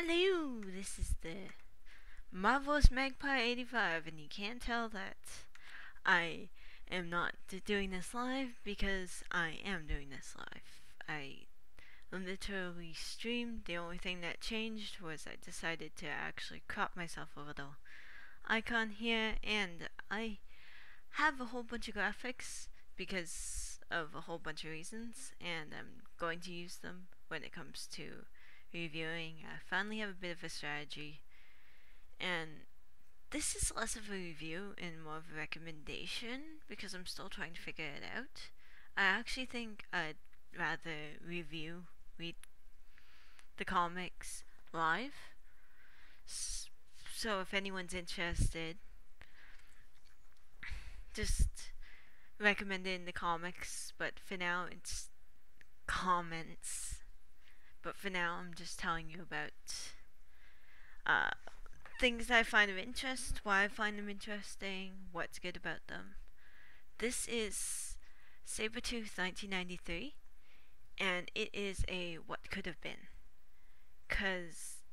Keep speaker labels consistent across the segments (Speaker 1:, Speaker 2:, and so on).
Speaker 1: Hello, this is the Marvelous Magpie 85, and you can't tell that I am not doing this live because I am doing this live. I literally streamed. The only thing that changed was I decided to actually crop myself a little icon here, and I have a whole bunch of graphics because of a whole bunch of reasons, and I'm going to use them when it comes to reviewing. I finally have a bit of a strategy, and this is less of a review and more of a recommendation because I'm still trying to figure it out. I actually think I'd rather read the comics live. So if anyone's interested, just recommend it in the comics, but for now it's comments. But for now I'm just telling you about things that I find of interest, why I find them interesting, what's good about them. This is Sabretooth 1993, and it is a what could have been. Because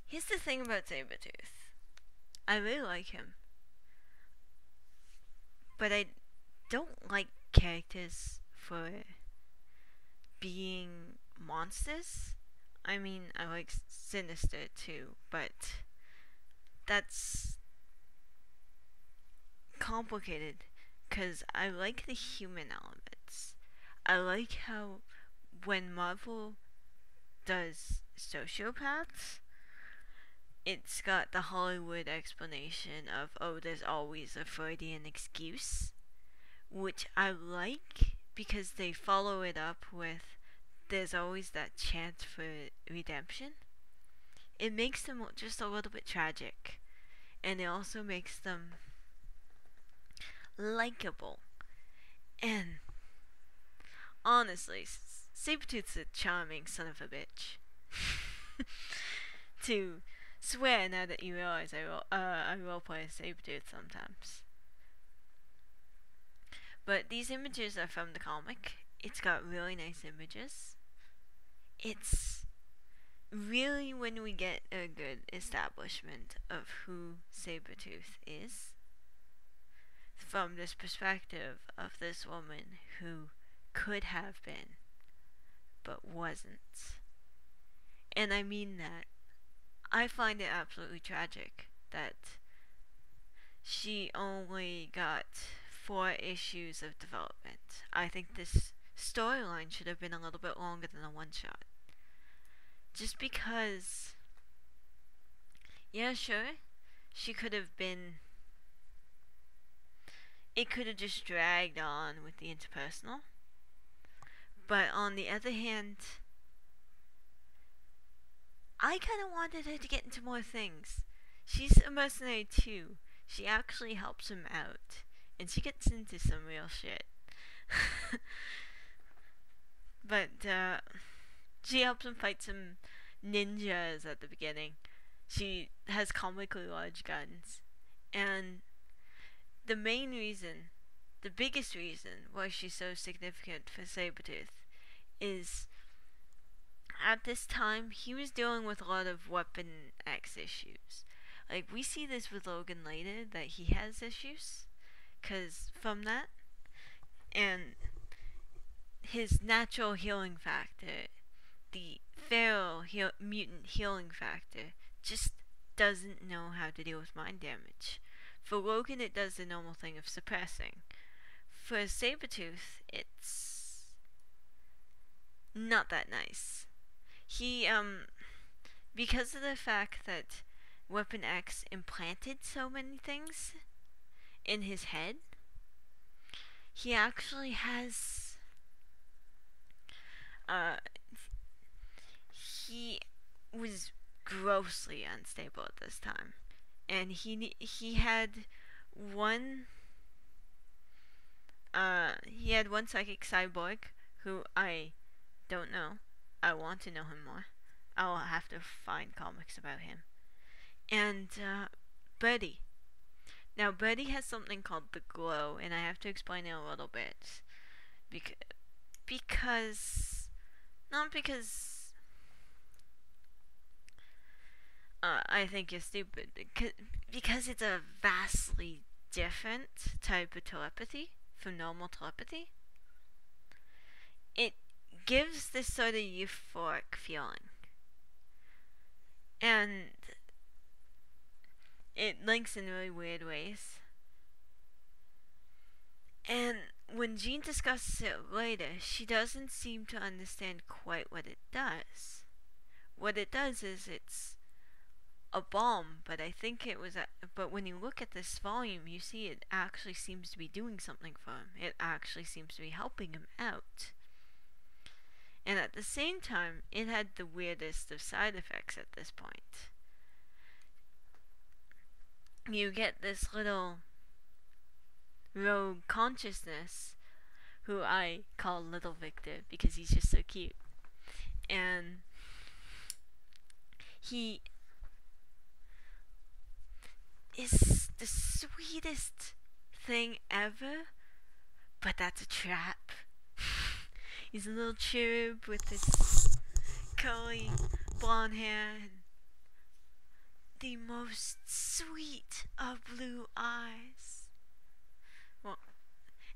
Speaker 1: here's the thing about Sabretooth. I really like him, but I don't like characters for being monsters. I mean, I like Sinister too, but that's complicated because I like the human elements. I like how when Marvel does sociopaths, it's got the Hollywood explanation of, oh, there's always a Freudian excuse, which I like because they follow it up with there's always that chance for redemption. It makes them just a little bit tragic, and it also makes them likable. And honestly, Sabretooth's a charming son of a bitch. To swear now that you realize I will play a Sabretooth sometimes. But these images are from the comic. It's got really nice images. It's really when we get a good establishment of who Sabretooth is, from this perspective of this woman who could have been, but wasn't. And I mean that. I find it absolutely tragic that she only got 4 issues of development. I think this storyline should have been a little bit longer than a one-shot. Just because, yeah, sure, she could have been, it could have just dragged on with the interpersonal. But on the other hand, I kind of wanted her to get into more things. She's a mercenary too. She actually helps him out, and she gets into some real shit. But she helps him fight some ninjas at the beginning. She has comically large guns, and the main reason, the biggest reason why she's so significant for Sabretooth is at this time he was dealing with a lot of Weapon X issues. Like, we see this with Logan later, that he has issues cause from that, and his natural healing factor, the feral mutant healing factor, just doesn't know how to deal with mind damage. For Logan, it does the normal thing of suppressing. For Sabretooth, it's not that nice. He, because of the fact that Weapon X implanted so many things in his head, he actually has, he was grossly unstable at this time, and he had one psychic cyborg who I don't know. I want to know him more. I'll have to find comics about him. And Birdie. Now, Birdie has something called the glow, and I have to explain it a little bit. Because not because I think you're stupid because it's a vastly different type of telepathy from normal telepathy. It gives this sort of euphoric feeling, and it links in really weird ways. And when Jean discusses it later, she doesn't seem to understand quite what it does. What it does is it's a bomb, but I think it was but when you look at this volume, you see it actually seems to be doing something for him. It actually seems to be helping him out. And at the same time, it had the weirdest of side effects at this point. You get this little rogue consciousness who I call Little Victor because he's just so cute. And he is the sweetest thing ever, but that's a trap. He's a little cherub with this curly blonde hair and the most sweet of blue eyes. Well,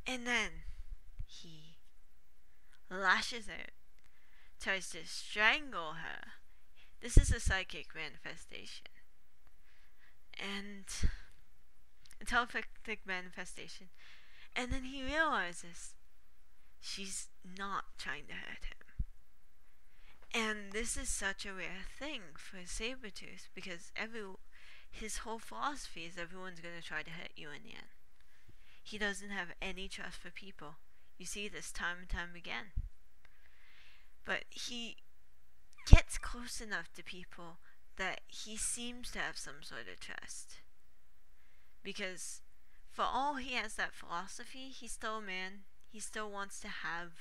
Speaker 1: and then he lashes out, tries to strangle her. This is a psychic manifestation. And a telepathic manifestation. And then he realizes she's not trying to hurt him. And this is such a rare thing for Sabretooth because his whole philosophy is everyone's going to try to hurt you in the end. He doesn't have any trust for people. You see this time and time again. But he gets close enough to people that he seems to have some sort of trust. Because for all he has that philosophy, he's still a man. He still wants to have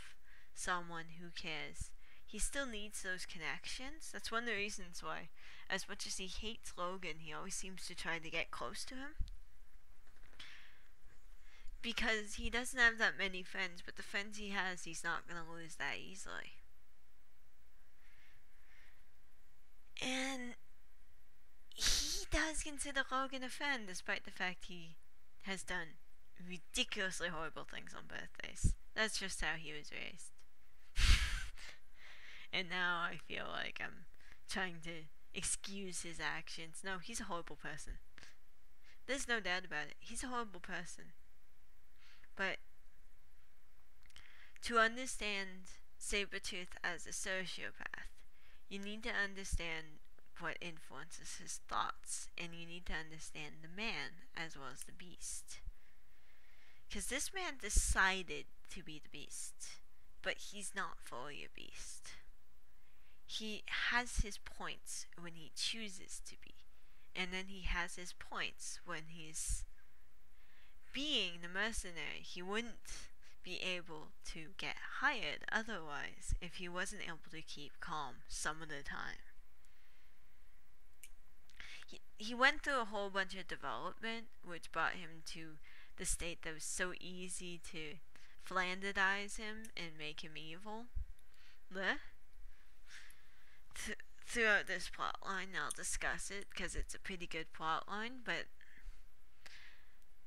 Speaker 1: someone who cares. He still needs those connections. That's one of the reasons why, as much as he hates Logan, he always seems to try to get close to him. Because he doesn't have that many friends, but the friends he has, he's not going to lose that easily. And he does consider Logan a friend, despite the fact he has done ridiculously horrible things on birthdays. That's just how he was raised. And now I feel like I'm trying to excuse his actions. No, he's a horrible person. There's no doubt about it. He's a horrible person. But to understand Sabretooth as a sociopath, you need to understand what influences his thoughts, and you need to understand the man as well as the beast. Because this man decided to be the beast, but he's not fully a beast. He has his points when he chooses to be, and then he has his points when he's being the mercenary. He wouldn't be able to get hired otherwise if he wasn't able to keep calm some of the time. He went through a whole bunch of development, which brought him to the state that was so easy to Flanderize him and make him evil. Throughout this plotline, I'll discuss it because it's a pretty good plotline, but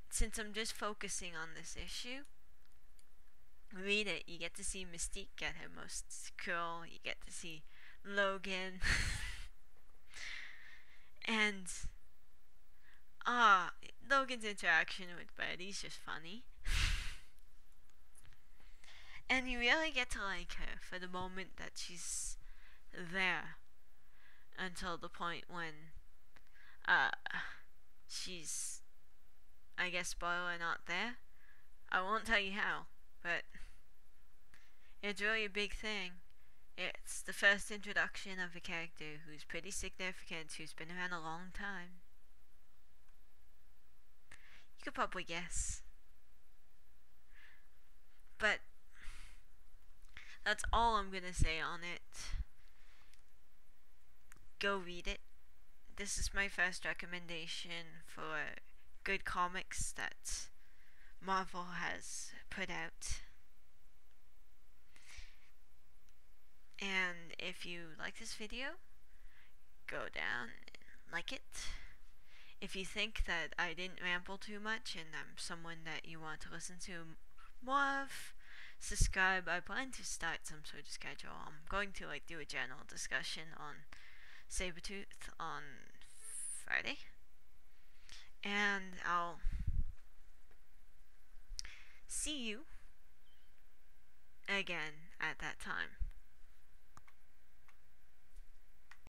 Speaker 1: since I'm just focusing on this issue, read it. You get to see Mystique get her most curl. You get to see Logan. And Logan's interaction with Betty's just funny. And you really get to like her for the moment that she's there, until the point when she's, I guess, spoiler, not there. I won't tell you how, but it's really a big thing. It's the first introduction of a character who's pretty significant, who's been around a long time. You could probably guess. But that's all I'm gonna say on it. Go read it. This is my first recommendation for good comics that Marvel has put out. And if you like this video, go down and like it. If you think that I didn't ramble too much and I'm someone that you want to listen to more of, subscribe. I plan to start some sort of schedule. I'm going to do a general discussion on Sabretooth on Friday, and I'll see you again at that time.